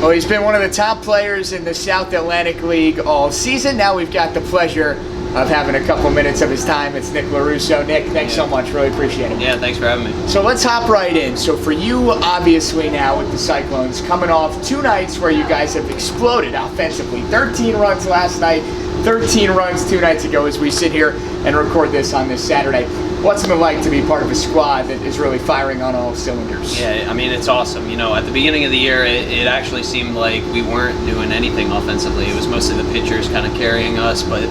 Well, he's been one of the top players in the South Atlantic League all season. Now we've got the pleasure of having a couple minutes of his time. It's Nick Lorusso. Nick, thanks so much. Really appreciate it. Yeah, thanks for having me. So let's hop right in. So for you, obviously now with the Cyclones, coming off 2 nights where you guys have exploded offensively. 13 runs last night, 13 runs 2 nights ago as we sit here and record this on this Saturday. What's it been like to be part of a squad that is really firing on all cylinders? Yeah, I mean, it's awesome. You know, at the beginning of the year, it actually seemed like we weren't doing anything offensively. It was mostly the pitchers kind of carrying us. But,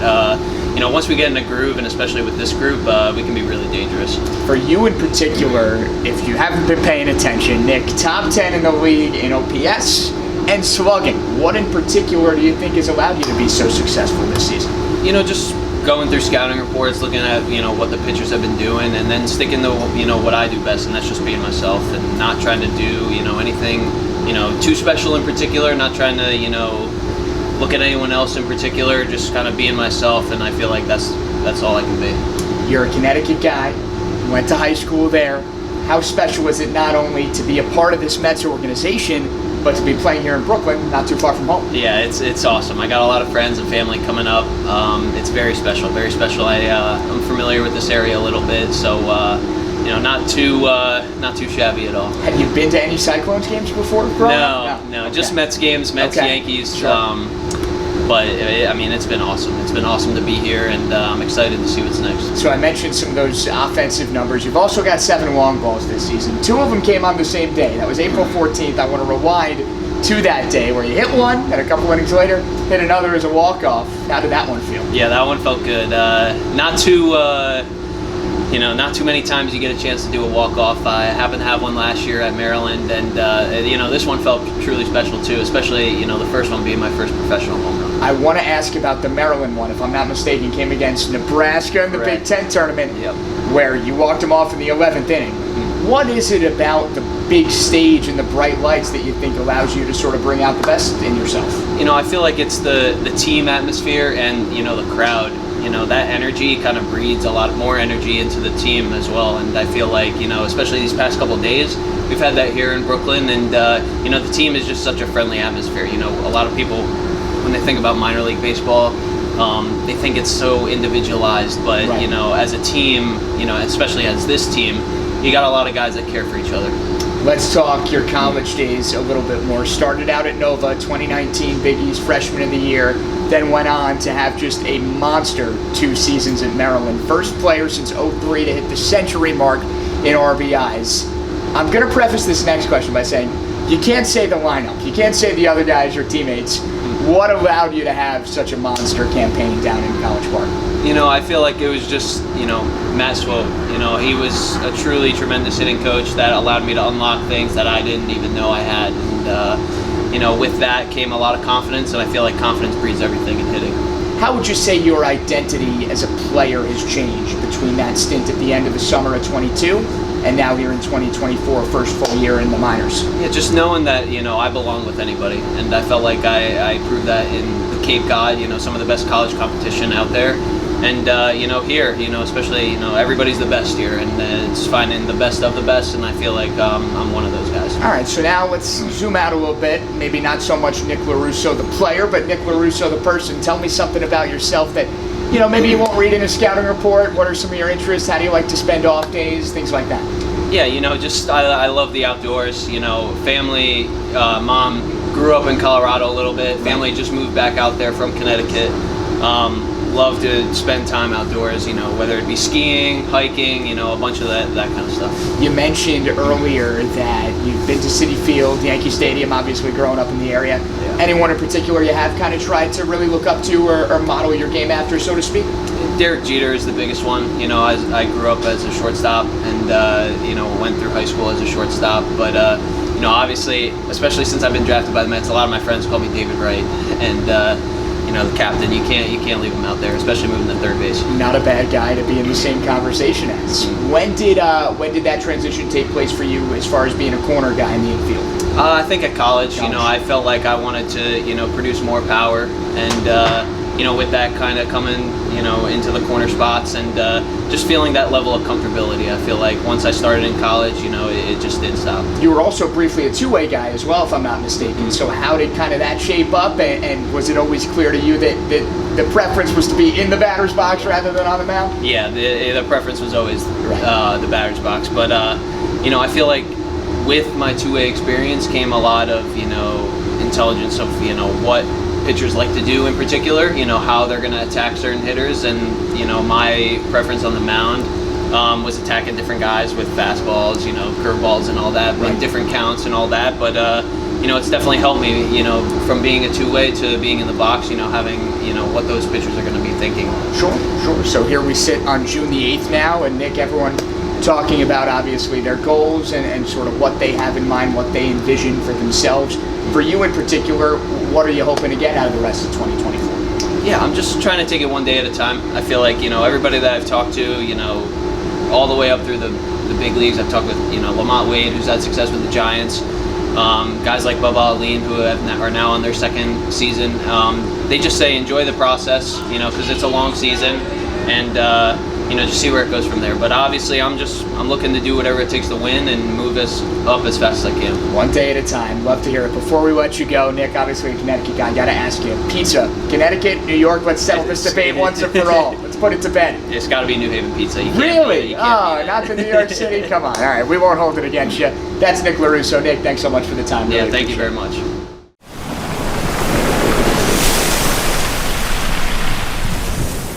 you know, once we get in a groove, and especially with this group, we can be really dangerous. For you in particular, if you haven't been paying attention, Nick, top 10 in the league in OPS and slugging. What in particular do you think has allowed you to be so successful this season? You know, just going through scouting reports, looking at, you know, what the pitchers have been doing, and then sticking to, you know, what I do best, and that's just being myself and not trying to do, you know, anything, you know, too special in particular, not trying to, you know, look at anyone else in particular, just kind of being myself, and I feel like that's all I can be. You're a Connecticut guy, went to high school there. How special is it not only to be a part of this Mets organization, but to be playing here in Brooklyn, not too far from home? Yeah, it's awesome. I got a lot of friends and family coming up. It's very special, very special. I'm familiar with this area a little bit, so you know, not too shabby at all. Have you been to any Cyclones games before? No, just Okay. Mets games, Mets, Okay. Yankees. Sure. But I mean, it's been awesome. It's been awesome to be here, and I'm excited to see what's next. So I mentioned some of those offensive numbers. You've also got 7 long balls this season. 2 of them came on the same day. That was April 14th. I want to rewind to that day where you hit one, and a couple innings later, hit another as a walk-off. How did that one feel? Yeah, that one felt good. Not too, you know, not too many times you get a chance to do a walk-off. I happened to have one last year at Maryland, and you know, this one felt truly special too, especially, you know, the first one being my first professional home run. I want to ask about the Maryland one. If I'm not mistaken, came against Nebraska in the Correct. Big Ten tournament, Yep. where you walked them off in the 11th inning. Mm-hmm. What is it about the big stage and the bright lights that you think allows you to sort of bring out the best in yourself? You know, I feel like it's the team atmosphere and, you know, the crowd. You know, that energy kind of breeds a lot more energy into the team as well. And I feel like, you know, especially these past couple of days, we've had that here in Brooklyn. And, you know, the team is just such a friendly atmosphere. You know, a lot of people, when they think about minor league baseball, they think it's so individualized. But, Right. you know, as a team, you know, especially as this team, you got a lot of guys that care for each other. Let's talk your college days a little bit more. Started out at Nova, 2019 Big East Freshman of the Year, then went on to have just a monster 2 seasons at Maryland. First player since 03 to hit the century mark in RBIs. I'm going to preface this next question by saying, you can't say the lineup. You can't say the other guys, your teammates. What allowed you to have such a monster campaign down in College Park? You know, I feel like it was just, you know, Matt Swope. You know, he was a truly tremendous hitting coach that allowed me to unlock things that I didn't even know I had. And, you know, with that came a lot of confidence, and I feel like confidence breeds everything in hitting. How would you say your identity as a player has changed between that stint at the end of the summer of 22 and now here in 2024, first full year in the minors? Yeah, just knowing that, you know, I belong with anybody. And I felt like I proved that in the Cape Cod, you know, some of the best college competition out there. And, you know, here, you know, especially, you know, everybody's the best here, and it's finding the best of the best, and I feel like I'm one of those guys. All right, so now let's zoom out a little bit. Maybe not so much Nick Lorusso, the player, but Nick Lorusso, the person. Tell me something about yourself that, you know, maybe you won't read in a scouting report. What are some of your interests? How do you like to spend off days? Things like that. Yeah, you know, just I love the outdoors. You know, family, mom grew up in Colorado a little bit. Family just moved back out there from Connecticut. Love to spend time outdoors, you know, whether it be skiing, hiking, you know, a bunch of that kind of stuff. You mentioned earlier that you've been to Citi Field, Yankee Stadium, obviously growing up in the area. Yeah. Anyone in particular you have kind of tried to really look up to or model your game after, so to speak? Derek Jeter is the biggest one. You know, I grew up as a shortstop and, you know, went through high school as a shortstop. But, you know, obviously, especially since I've been drafted by the Mets, a lot of my friends call me David Wright. And, you know, the captain, you can't leave him out there, especially moving to third base. Not a bad guy to be in the same conversation as. When did that transition take place for you as far as being a corner guy in the infield? I think at college, you know, I felt like I wanted to, you know, produce more power, and with that kind of coming, into the corner spots and just feeling that level of comfortability. I feel like once I started in college, it just didn't stop. You were also briefly a two-way guy as well, if I'm not mistaken. So how did kind of that shape up, and was it always clear to you that the preference was to be in the batter's box rather than on the mound? Yeah, the preference was always the batter's box. But, I feel like with my two-way experience came a lot of, intelligence of, what pitchers like to do in particular, how they're going to attack certain hitters. And, my preference on the mound was attacking different guys with fastballs, curveballs and all that, but different counts and all that. But, it's definitely helped me, from being a two-way to being in the box, having, what those pitchers are going to be thinking. Sure. So here we sit on June the 8th now, and Nick, everyone talking about obviously their goals and sort of what they have in mind, what they envision for themselves. For you in particular, what are you hoping to get out of the rest of 2024? Yeah, I'm just trying to take it one day at a time. I feel like, everybody that I've talked to, all the way up through the big leagues. I've talked with, Lamont Wade, who's had success with the Giants. Guys like Bubba Aline, who are now on their second season. They just say enjoy the process, because it's a long season, and just see where it goes from there. But obviously, I'm looking to do whatever it takes to win and move us up as fast as I can. One day at a time. Love to hear it. Before we let you go, Nick, obviously a Connecticut guy, got to ask you, pizza, Connecticut, New York, let's settle this debate once and for all. Let's put it to bed. It's got to be New Haven pizza. You Really? You can't not to New York City? Come on. All right, we won't hold it against you. That's Nick Lorusso. Nick, thanks so much for the time. Yeah, thank you very much.